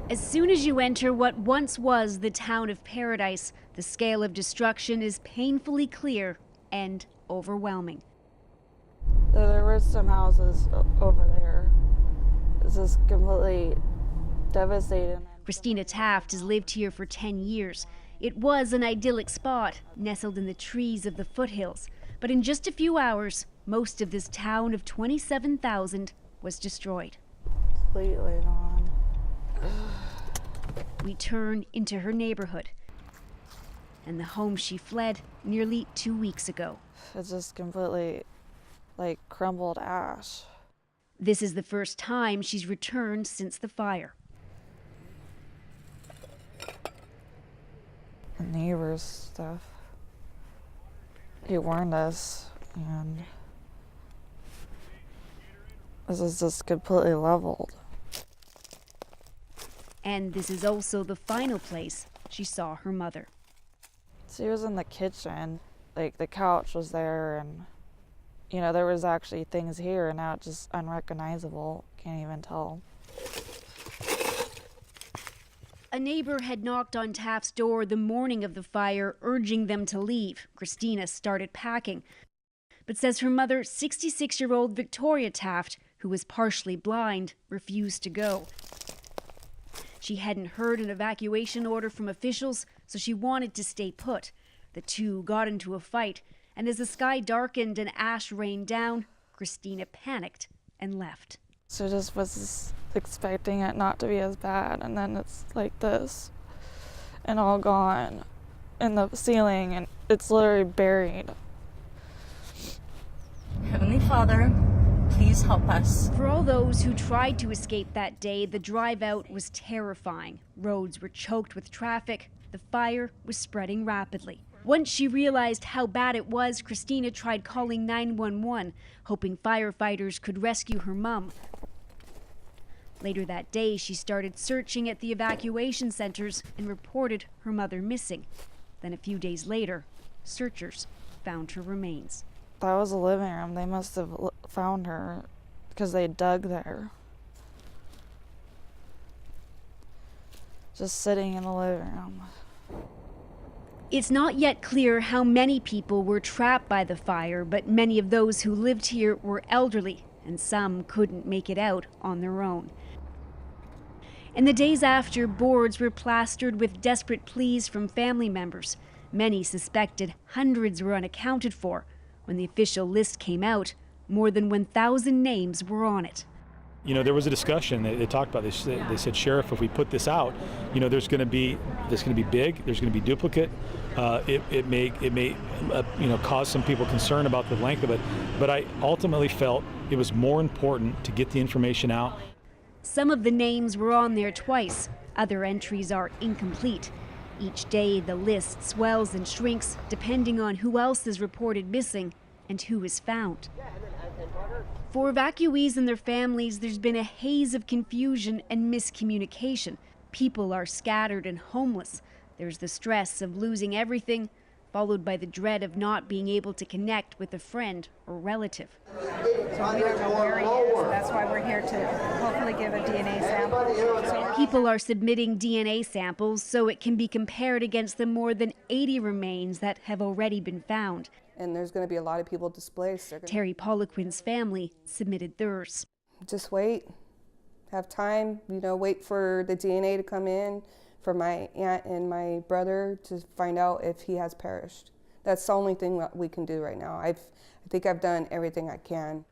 As soon as you enter what once was the town of paradise, the scale of destruction is painfully clear and overwhelming. There were some houses over there. This is completely devastating. Christina Taft has lived here for 10 years. It was an idyllic spot, nestled in the trees of the foothills. But in just a few hours, most of this town of 27,000 was destroyed. Completely gone. We turn into her neighborhood and the home she fled nearly 2 weeks ago. It's just completely like crumbled ash. This is the first time she's returned since the fire. The neighbors stuff. He warned us, and this is just completely leveled. And this is also the final place she saw her mother. She was in the kitchen, like the couch was there, and you know, there was actually things here, and now it's just unrecognizable. Can't even tell. A neighbor had knocked on Taft's door the morning of the fire, urging them to leave. Christina started packing, but says her mother, 66-year-old Victoria Taft, who was partially blind, refused to go. She hadn't heard an evacuation order from officials, so she wanted to stay put. The two got into a fight, and as the sky darkened and ash rained down, Christina panicked and left. So just was expecting it not to be as bad, and then it's like this, and all gone in the ceiling, and it's literally buried. Heavenly Father, please help us. For all those who tried to escape that day, the drive out was terrifying. Roads were choked with traffic. The fire was spreading rapidly. Once she realized how bad it was, Christina tried calling 911, hoping firefighters could rescue her mum. Later that day, she started searching at the evacuation centers and reported her mother missing. Then a few days later, searchers found her remains. That was a living room. They must have found her because they dug there. Just sitting in the living room. It's not yet clear how many people were trapped by the fire, but many of those who lived here were elderly, and some couldn't make it out on their own. In the days after, boards were plastered with desperate pleas from family members. Many suspected hundreds were unaccounted for. When the official list came out, more than 1,000 names were on it. You know, there was a discussion. They talked about this. They said, Sheriff, if we put this out, you know, there's going to be big. There's going to be duplicate. It may you know, cause some people concern about the length of it. But I ultimately felt it was more important to get the information out. Some of the names were on there twice. Other entries are incomplete. Each day, the list swells and shrinks depending on who else is reported missing and who is found. For evacuees and their families, there's been a haze of confusion and miscommunication. People are scattered and homeless. There's the stress of losing everything, followed by the dread of not being able to connect with a friend or relative. So we don't know where he is, and that's why we're here to hopefully give a DNA sample. People are submitting DNA samples so it can be compared against the more than 80 remains that have already been found. And there's going to be a lot of people displaced. Terry Poliquin's family submitted theirs. Just wait, have time, you know, wait for the DNA to come in, for my aunt and my brother to find out if he has perished. That's the only thing that we can do right now. I think I've done everything I can.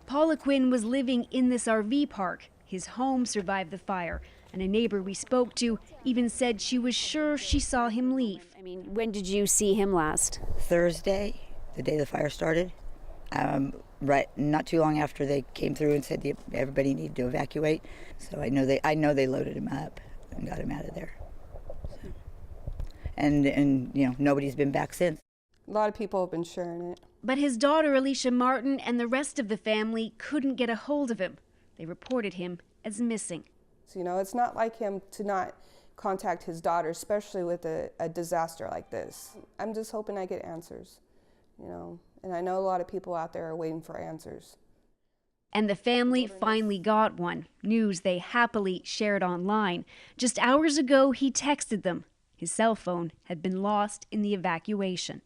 Poliquin was living in this RV park. His home survived the fire, and a neighbor we spoke to even said she was sure she saw him leave. I mean, when did you see him last? Thursday, the day the fire started. Right, not too long after they came through and said everybody needed to evacuate. So I know they loaded him up and got him out of there. So, and you know, nobody's been back since. A lot of people have been sharing it. But his daughter Alicia Martin and the rest of the family couldn't get a hold of him. They reported him as missing. So, you know, it's not like him to not contact his daughter, especially with a disaster like this. I'm just hoping I get answers, you know, and I know a lot of people out there are waiting for answers. And the family finally got one, news they happily shared online. Just hours ago, he texted them. His cell phone had been lost in the evacuation.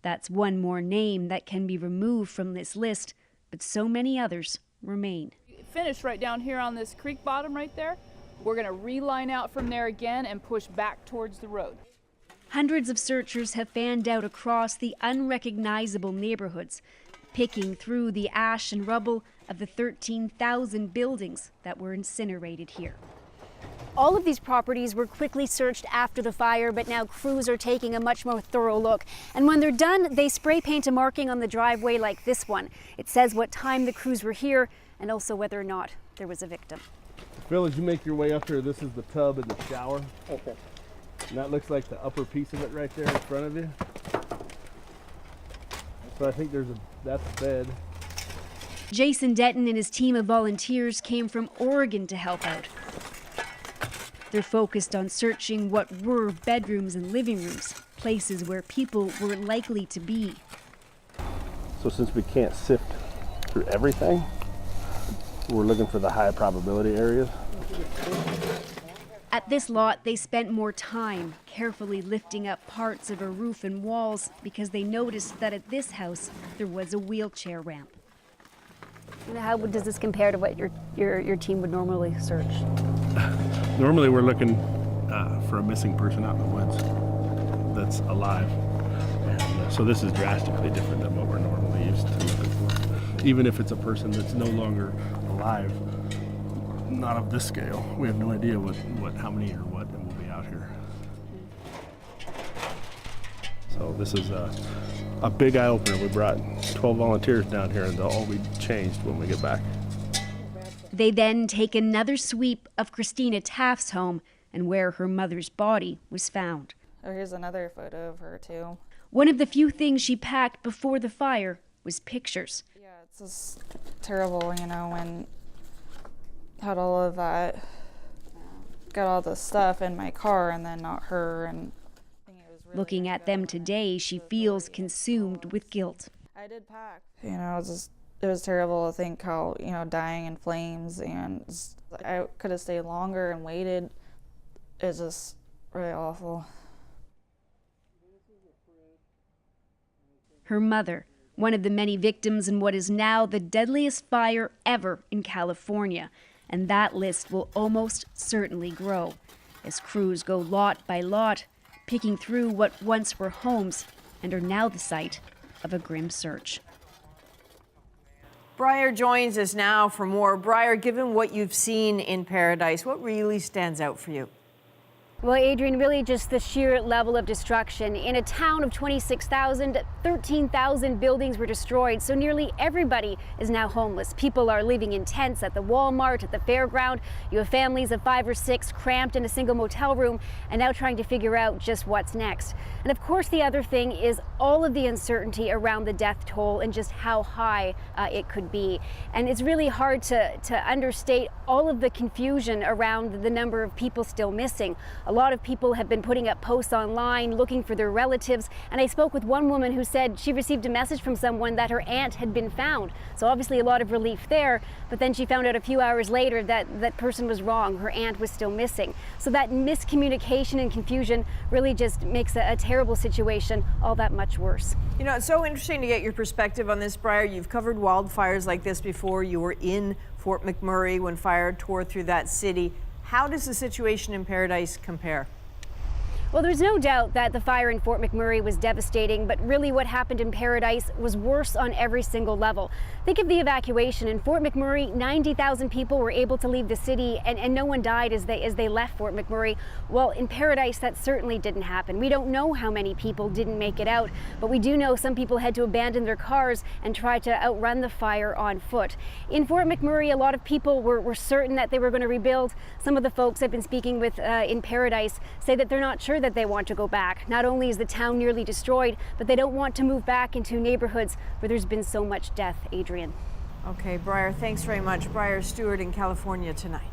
That's one more name that can be removed from this list, but so many others remain. Finish right down here on this creek bottom right there. We're going to reline out from there again and push back towards the road. Hundreds of searchers have fanned out across the unrecognizable neighborhoods, picking through the ash and rubble of the 13,000 buildings that were incinerated here. All of these properties were quickly searched after the fire, but now crews are taking a much more thorough look. And when they're done, they spray paint a marking on the driveway like this one. It says what time the crews were here and also whether or not there was a victim. Phil, as you make your way up here, this is the tub and the shower. Okay. And that looks like the upper piece of it right there in front of you. So I think that's a bed. Jason Denton and his team of volunteers came from Oregon to help out. They're focused on searching what were bedrooms and living rooms, places where people were likely to be. So since we can't sift through everything, we're looking for the high probability areas. At this lot, they spent more time carefully lifting up parts of a roof and walls because they noticed that at this house there was a wheelchair ramp. How does this compare to what your team would normally search? Normally we're looking for a missing person out in the woods that's alive. And, so this is drastically different than what we're normally used to looking for. Even if it's a person that's no longer alive, not of this scale. We have no idea how many or what will be out here. So this is a big eye opener. We brought 12 volunteers down here and they'll all be changed when we get back. They then take another sweep of Christina Taft's home and where her mother's body was found. Oh, here's another photo of her too. One of the few things she packed before the fire was pictures. Yeah, it's just terrible, when had all of that, got all the stuff in my car and then not her. And really looking at them today, she feels consumed with guilt. I did pack. It was terrible to think how, dying in flames, and I could have stayed longer and waited. It's just really awful. Her mother, one of the many victims in what is now the deadliest fire ever in California. And that list will almost certainly grow as crews go lot by lot, picking through what once were homes and are now the site of a grim search. Briar joins us now for more. Briar, given what you've seen in Paradise, what really stands out for you? Well, Adrian, really just the sheer level of destruction. In a town of 26,000, 13,000 buildings were destroyed, so nearly everybody is now homeless. People are living in tents at the Walmart, at the fairground. You have families of 5 or 6 cramped in a single motel room and now trying to figure out just what's next. And of course, the other thing is all of the uncertainty around the death toll and just how high it could be. And it's really hard to understate all of the confusion around the number of people still missing. A lot of people have been putting up posts online looking for their relatives, and I spoke with one woman who said she received a message from someone that her aunt had been found. So obviously a lot of relief there, but then she found out a few hours later that that person was wrong. Her aunt was still missing. So that miscommunication and confusion really just makes a terrible situation all that much worse. It's so interesting to get your perspective on this, Briar. You've covered wildfires like this before. You were in Fort McMurray when fire tore through that city. How does the situation in Paradise compare? Well, there's no doubt that the fire in Fort McMurray was devastating, but really what happened in Paradise was worse on every single level. Think of the evacuation. In Fort McMurray, 90,000 people were able to leave the city and no one died as they left Fort McMurray. Well, in Paradise, that certainly didn't happen. We don't know how many people didn't make it out, but we do know some people had to abandon their cars and try to outrun the fire on foot. In Fort McMurray, a lot of people were certain that they were going to rebuild. Some of the folks I've been speaking with in Paradise say that they're not sure that they want to go back. Not only is the town nearly destroyed, but they don't want to move back into neighborhoods where there's been so much death, Adrian. Okay, Briar, thanks very much. Briar Stewart in California tonight.